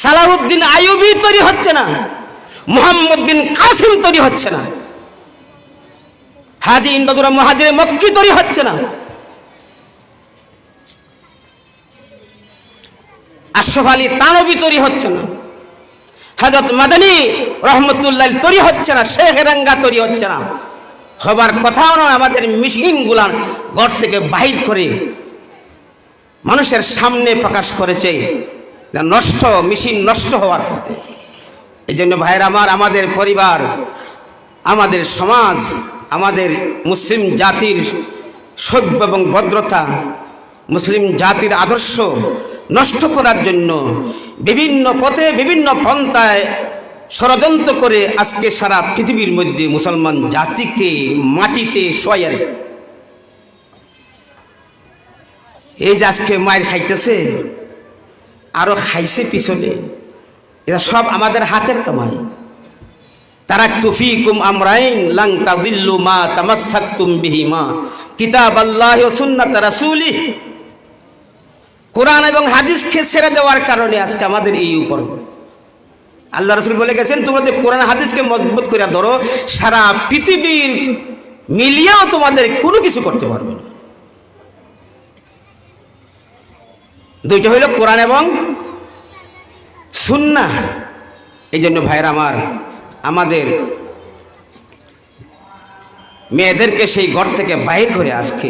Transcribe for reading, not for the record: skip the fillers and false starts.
সালাহুদ্দিন আইয়ুবী তৈরি হচ্ছে না, মুহাম্মদ বিন কাসিম তৈরি হচ্ছে না, হাজী ইমদাদুর মুহাজির মক্কি তৈরি হচ্ছে না, আশরাফ আলী থানভী তৈরি হচ্ছে না, হযরত মাদানী রহমতুল্লাহ তৈরি হচ্ছে না, শেখ রাঙ্গা তৈরি হচ্ছে না। হবার কথাও নয়। আমাদের মেশিনগুলা ঘর থেকে বাহির করে মানুষের সামনে প্রকাশ করেছে, নষ্ট মেশিন নষ্ট হওয়ার পথে। এই জন্য ভাইয়ের আমার, আমাদের পরিবার, আমাদের সমাজ, আমাদের মুসলিম জাতির সভ্য এবং ভদ্রতা, মুসলিম জাতির আদর্শ নষ্ট করার জন্য বিভিন্ন পথে বিভিন্ন পন্থায় ষড়যন্ত্র করে আজকে সারা পৃথিবীর মধ্যে মুসলমান জাতিকে মাটিতে শোয়াইয়া রেখে, এই যে আজকে মায়ের খাইতেছে, আরো খাইছে পিছনে, এরা সব আমাদের হাতের কামাই। তারাকতু ফীকুম আমরাইন লান তাদিল্লু মা তামাসসাকতুম বিহিমা কিতাবাল্লাহি ওয়া সুন্নাত রাসূলিহ। কোরআন এবং হাদিসকে ছেড়ে দেওয়ার কারণে আজকে আমাদের এই উপর। আল্লাহ রাসূল বলে গেছেন, তোমরা যদি কোরআন হাদিসকে মজবুত করে ধরো, সারা পৃথিবীর মিলিয়েও তোমাদের কোনো কিছু করতে পারবে না। দুইটা হইল কোরআন এবং সুন্নাহ। এই জন্য ভাইরা আমার, আমাদের মেয়েদেরকে সেই ঘর থেকে বাহির করে আজকে